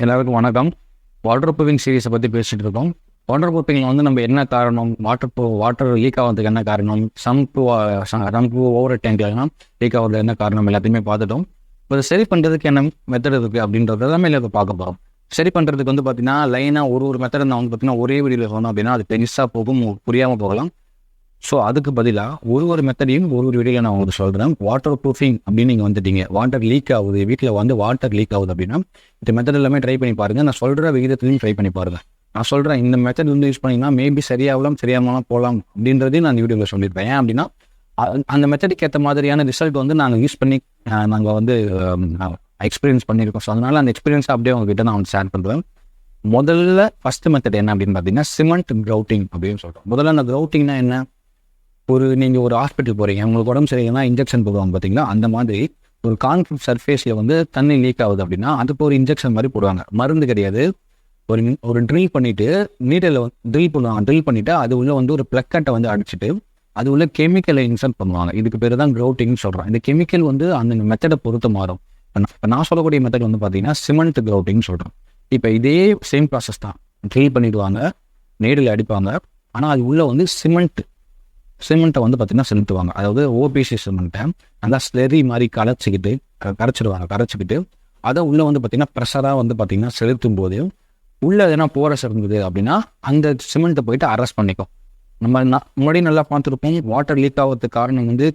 எல்லாருக்கும் வணக்கம். Water proofing சீரீஸை பற்றி பேசிகிட்டு இருக்கோம். வாட்டர் ப்ரூஃபிங்கில் வந்து நம்ம என்ன காரணம், வாட்டர் லீக் ஆகிறதுக்கு என்ன காரணம், சம்ப்பு ஓவர் டேங்க்லாம் லீக் ஆகிறது என்ன காரணம் எல்லாத்தையுமே பார்த்துட்டோம். இப்போ சரி பண்ணுறதுக்கு என்ன மெத்தட் இருக்குது அப்படின்றது எல்லாமே இல்லை பார்க்க போகிறோம். சரி பண்ணுறதுக்கு வந்து பார்த்தீங்கன்னா லைனாக ஒரு மெத்தட் நான் வந்து பார்த்தீங்கன்னா ஒரே வீடியோவில் சொன்னோம் அப்படின்னா அது பெருசாக போகும், புரியாமல் போகலாம். ஸோ அதுக்கு பதிலாக ஒரு மெத்தடையும் ஒரு வீடியோவில் நான் உங்களுக்கு சொல்கிறேன். வாட்டர் ப்ரூஃபிங் அப்படின்னு நீங்கள் வந்துட்டீங்க, வாட்டர் லீக் ஆகுது, வீட்டில் வந்து வாட்டர் லீக் ஆகுது அப்படின்னா இந்த மெத்தட் எல்லாமே ட்ரை பண்ணி பாருங்கள். நான் சொல்கிற விகிதத்துலையும் ட்ரை பண்ணி பாருங்கள். நான் சொல்கிறேன் இந்த மெத்தட் வந்து யூஸ் பண்ணிங்கன்னா மேபி சரியாகலாம் சரியாமலாம் போகலாம் அப்படின்றதையும் நான் இந்த வீடியோவில் சொல்லியிருப்பேன். ஏன் அப்படின்னா அந்த மெத்தடுக்கு ஏற்ற மாதிரியான ரிசல்ட் வந்து நாங்கள் யூஸ் பண்ணி நாங்கள் வந்து எக்ஸ்பீரியன்ஸ் பண்ணியிருக்கோம். ஸோ அதனால் அந்த எக்ஸ்பீரியன்ஸை அப்படியே உங்ககிட்ட நான் வந்து ஷேர் பண்ணுறேன். முதல்ல ஃபஸ்ட்டு மெத்தட் என்ன அப்படின்னு பார்த்தீங்கன்னா சிமெண்ட் கிரவுட்டிங் அப்படின்னு சொல்கிறோம். முதல்ல அந்த கிரவுட்டிங்னா என்ன, நீங்கள் ஒரு ஹாஸ்பிட்டல் போகிறீங்க, உங்களுக்கு உடம்பு சரியில்லைன்னா இன்ஜெக்ஷன் போடுவாங்க பார்த்தீங்களா, அந்த மாதிரி ஒரு கான்கிரீட் சர்ஃபேஸில் வந்து தண்ணி லீக் ஆகுது அப்படின்னா அதுக்கு ஒரு இன்ஜெக்ஷன் மாதிரி போடுவாங்க. மருந்து கிடையாது, ஒரு ட்ரில் பண்ணிவிட்டு நீரில் ட்ரில் பண்ணுவாங்க. ட்ரில் பண்ணிவிட்டு அது உள்ள வந்து ஒரு ப்ளக்கட்டை வந்து அடிச்சுட்டு அது உள்ள கெமிக்கலை இன்சர்ட் பண்ணுவாங்க. இதுக்கு பேர் தான் கிரவுட்டிங்னு சொல்கிறோம். இந்த கெமிக்கல் வந்து அந்த மெத்தடை பொறுத்து மாறும். இப்போ நான் சொல்லக்கூடிய மெத்தட் வந்து பார்த்தீங்கன்னா சிமெண்ட் கிரவுட்டிங்னு சொல்கிறோம். இப்போ இதே சேம் ப்ராசஸ் தான், ட்ரில் பண்ணிவிடுவாங்க, நீரில் அடிப்பாங்க, ஆனால் அது உள்ளே வந்து சிமெண்ட்டை வந்து பார்த்திங்கன்னா செலுத்துவாங்க. அதாவது ஓபிசி சிமெண்ட்டை நல்லா ஸ்லெரி மாதிரி கரைச்சிக்கிட்டு அதை உள்ளே வந்து பார்த்திங்கன்னா ப்ரெஷராக வந்து பார்த்திங்கன்னா செலுத்தும் போது உள்ளே எதனா போரஸ் இருந்தது அப்படின்னா அந்த சிமெண்ட்டை போயிட்டு அரெஸ்ட் பண்ணிக்கும். நம்ம முன்னாடி நல்லா பார்த்துருப்போம், வாட்டர் லீக் ஆகிறதுக்கு காரணம் வந்து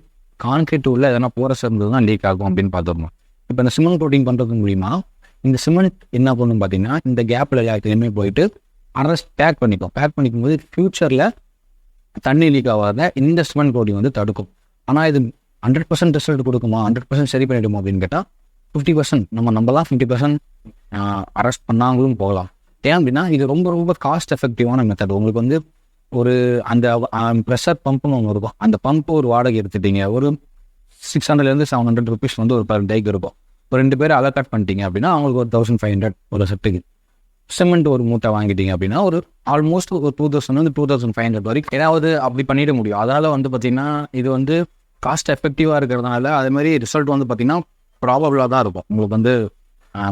கான்கிரீட் உள்ள எதனா போரஸ் இருந்தது தான் லீக் ஆகும் அப்படின்னு பார்த்துருப்போம். இப்போ இந்த சிமெண்ட் கோட்டிங் பண்ணுறது மூலிமா இந்த சிமெண்ட் என்ன பண்ணணும் பார்த்தீங்கன்னா இந்த கேப்பில் எல்லாத்தையுமே போயிட்டு பேக் பண்ணிக்கும் போது ஃப்யூச்சரில் தண்ணி லீக் ஆகாத இந்த சிமெண்ட் கோட்டிங் வந்து தடுக்கும். ஆனால் இது 100% ரிசல்ட் கொடுக்குமா, 100% சரி பண்ணிவிடுமா அப்படின்னு கேட்டால் 50% நம்பலாம் 50% அரெஸ்ட் பண்ணாங்களும் போகலாம். ஏன் அப்படின்னா இது ரொம்ப காஸ்ட் எஃபெக்டிவான மெத்தட். உங்களுக்கு வந்து ஒரு அந்த ப்ரெஷர் பம்புன்னு ஒன்று இருக்கும், அந்த பம்பு ஒரு வாடகை எடுத்துட்டீங்க, ஒரு 600 to 700 rupees வந்து ஒரு பர் டேக்கு இருக்கும். ஒரு 2 பேர் அலோகேட் பண்ணிட்டீங்க அப்படின்னா அவங்களுக்கு ஒரு 1500 ஒரு செட்டுக்கு. சிமெண்ட் ஒரு மூட்டை வாங்கிட்டீங்க அப்படின்னா ஒரு ஆல்மோஸ்ட் ஒரு 2000 to 2500 வரைக்கும் ஏதாவது அப்படி பண்ணிட முடியும். அதனால் வந்து பார்த்திங்கன்னா இது வந்து காஸ்ட் எஃபெக்டிவாக இருக்கிறதுனால அதே மாதிரி ரிசல்ட் வந்து பார்த்திங்கன்னா ப்ராபபிளாக தான் இருக்கும். உங்களுக்கு வந்து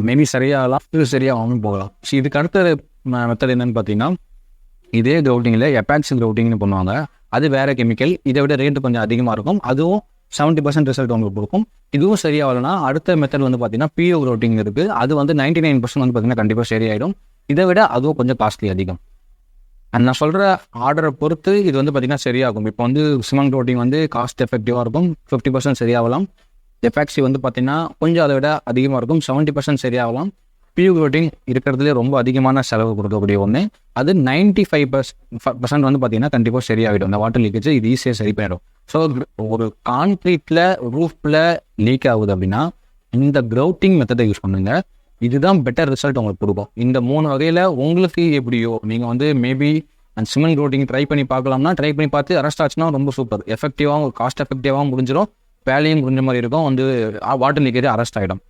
மேபி சரியாகலாம், இது சரியாகாமல் போகலாம். ஸோ இதுக்கு அடுத்த மெத்தட் என்னென்னு பார்த்தீங்கன்னா இதே கிரவுட்டிங்கில் எபாக்சி கிரவுட்டிங்னு பண்ணுவாங்க. அது வேறு கெமிக்கல், இதை விட ரேட்டு கொஞ்சம் அதிகமாக இருக்கும். அதுவும் 70% ரிசல்ட் உங்களுக்கு கொடுக்கும். இதுவும் சரியாகலைன்னா அடுத்த மெத்தட் வந்து பார்த்தீங்கன்னா பிஓ கிரவுட்டிங் இருக்குது. அது வந்து 99% வந்து பார்த்தீங்கன்னா கண்டிப்பாக சரியாயிடும். இதை விட அதுவும் கொஞ்சம் காஸ்ட்லி அதிகம். நான் சொல்கிற ஆர்டரை பொறுத்து இது வந்து பார்த்திங்கன்னா சரியாகும். இப்போ வந்து சிமெண்ட் கோட்டிங் வந்து காஸ்ட் எஃபெக்டிவாக இருக்கும், 50% சரியாகலாம். எஃபாக்சி வந்து பார்த்திங்கன்னா கொஞ்சம் அதை விட அதிகமாக இருக்கும், 70% சரியாகலாம். பியூ கோட்டிங் இருக்கிறதுலே ரொம்ப அதிகமான செலவு கொடுக்கக்கூடிய ஒன்று. அது 95% வந்து பார்த்திங்கன்னா கண்டிப்பாக சரியாகிடும். இந்த வாட்டர் லீக்கேஜ் இது ஈஸியாக சரி பண்ணிடும். ஸோ ஒரு கான்க்ரீட்டில் ரூஃபில் லீக் ஆகுது அப்படின்னா இந்த கிரவுட்டிங் மெத்தடை யூஸ் பண்ணுங்க. இதுதான் பெட்டர் ரிசல்ட் உங்களுக்கு கொடுக்கும். இந்த 3 வகையில் உங்களுக்கு எப்படியோ நீங்கள் வந்து மேபி அந்த சிமெண்ட் கிரவுட்டிங் ட்ரை பண்ணி பார்க்கலாம்னா ட்ரை பண்ணி பார்த்து அரெஸ்ட் ஆச்சுன்னா ரொம்ப சூப்பர், எஃபெக்டிவாகவும் காஸ்ட் எஃபெக்டிவாகவும் முடிஞ்சிடும், வேலையும் கொஞ்சம் மாதிரி இருக்கும், வந்து வாட்டர் லீக்கேஜ் அரெஸ்ட் ஆகிடும்.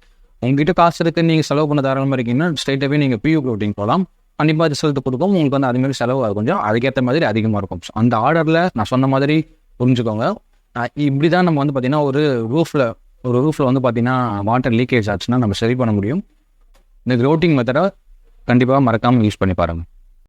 உங்ககிட்ட காசு இருக்குது, நீங்கள் செலவு பண்ண தாராளமாக இருக்கீங்கன்னா ஸ்ட்ரைட்டாகவே நீங்கள் பியூ கிரவுட்டிங் போகலாம், கண்டிப்பாக ரிசல்ட் கொடுக்கும். உங்களுக்கு வந்து அதுமாதிரி செலவு கொஞ்சம் அதுக்கேற்ற மாதிரி அதிகமாக இருக்கும். அந்த ஆர்டரில் நான் சொன்ன மாதிரி புரிஞ்சுக்கோங்க. இப்படி தான் நம்ம வந்து பார்த்திங்கன்னா ஒரு ரூஃபில் வந்து பார்த்திங்கன்னா வாட்டர் லீக்கேஜ் ஆச்சுன்னா நம்ம சரி பண்ண முடியும். இந்த கிரவுட்டிங் மெத்தடை கண்டிப்பாக மறக்காமல் யூஸ் பண்ணி பாருங்கள்.